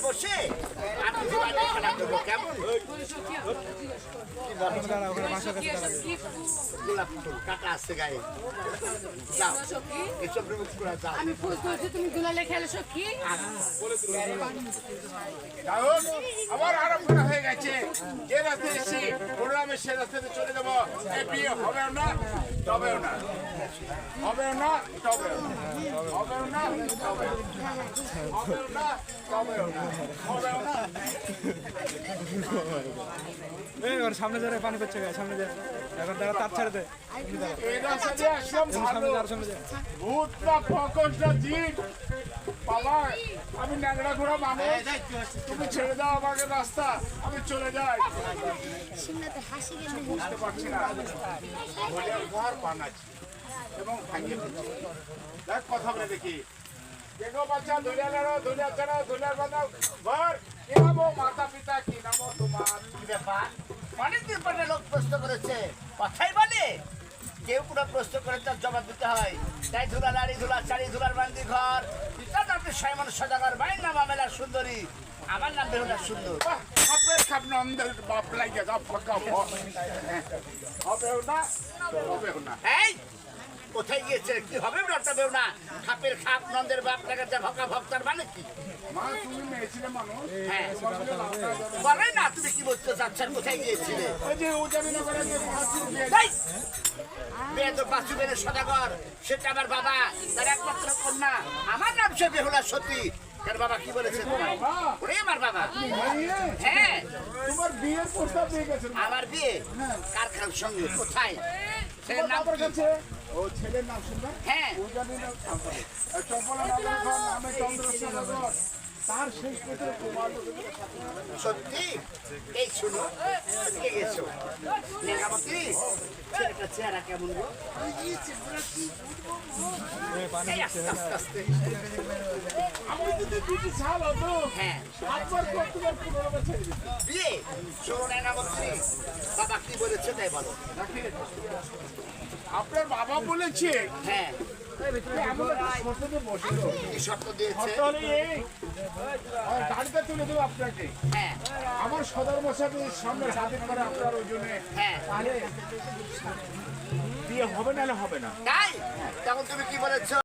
বসে কেমন গোলাপ ফুল কাটা আছে গায়ে আমি ফুল তুলছি তুমি দুলালে খেলেছো কি আবার আরম্ভটা হয়ে গেছে যে রাস্তায় এসে বললাম সে রাস্তাতে চলে যাবো এই বিয়ে হবেও না তবেও না হবেও না তবেও না হবেও না তবেও হবেও না তবেও না হবেও না সামনে যারা পানি করছে সামনে যায় এখন তারা তার ছেড়ে দেয় এই রাস্তাতে একদম ভালো ভূত না ফকসটা জিত পালায় আমি ন্যাংরা ঘোড়া মানুষ তুমি ছেড়ে দাও আমাকে রাস্তা আমি চলে যাই বুঝতে পারছি না ঘোড়ার ঘর বানাচ্ছি এবং ভাঙিয়ে দিচ্ছি দেখ কথা বলে দেখি দেখো বাচ্চা ধুলিয়ার বানাও ঘর কি নামো মাতা পিতা কি নামো তোমার ব্যাপার অনেকদিন পরে লোক প্রশ্ন করেছে কথাই বলে কেউ কোনো প্রশ্ন করে তার জবাব দিতে হয় তাই ধুলা লাড়ি ধুলা চারি ধুলার বান্দি ঘর পিতা নামটি সাইমন সদাগর মায়ের নাম আমেলা সুন্দরী আমার নাম বেহুলা সুন্দর আপনার খাপ নন্দের বাপ লাগে যা ফাঁকা হবেও না হবেও না এই কোথায় গিয়েছে কি হবে ব্রতটা বেহুলা খাপের খাপ নন্দের বাপ লাগে যা ভকা ভক্তার মানে কি মা তুমি মেয়ে ছিলে মানুষ হ্যাঁ বলে না তুমি কি বলতে চাচ্ছেন কোথায় গিয়েছিলে ওই যে ও জানি না করে যে মহাশিব দিয়ে মেয়ে তো পাঁচু বেনের সদাগর সেটা আমার বাবা তার একমাত্র কন্যা আমার নাম সে বেহুলা সতী তার বাবা কি বলেছে তোমার ওরে আমার বাবা হ্যাঁ তোমার বিয়ের প্রস্তাব দিয়ে গেছেন আমার বিয়ে কারখানার সঙ্গে কোথায় ছেলের নাম আপনার কি? কাছে ও ছেলের নাম শুনবেন হ্যাঁ ও জানি না চম্পলা নামে চন্দ্রশেখর তার শেষ পেতে তোমার সত্যি এই শুনো কে গেছো নেগামতি ছেলেটা চেহারা কেমন গো এই আস্তে আস্তে আস্তে আমি যদি দুটি সাল হতো হ্যাঁ একবার তোমার 15 বছর ছেড়ে দিতাম বিয়ে শোনো নেগামতি বাবা কি বলেছে তাই বলো আপনার বাবা বলেছে হ্যাঁ কি শর্ত দিয়েছে গাড়িটা তুলে দেবো আপনাকে হ্যাঁ আমার সদর মশাকে সামনে স্বাধীন করে আপনার ওই জন্য হ্যাঁ তাহলে বিয়ে হবে নাহলে হবে না তাই তখন তুমি কি বলেছো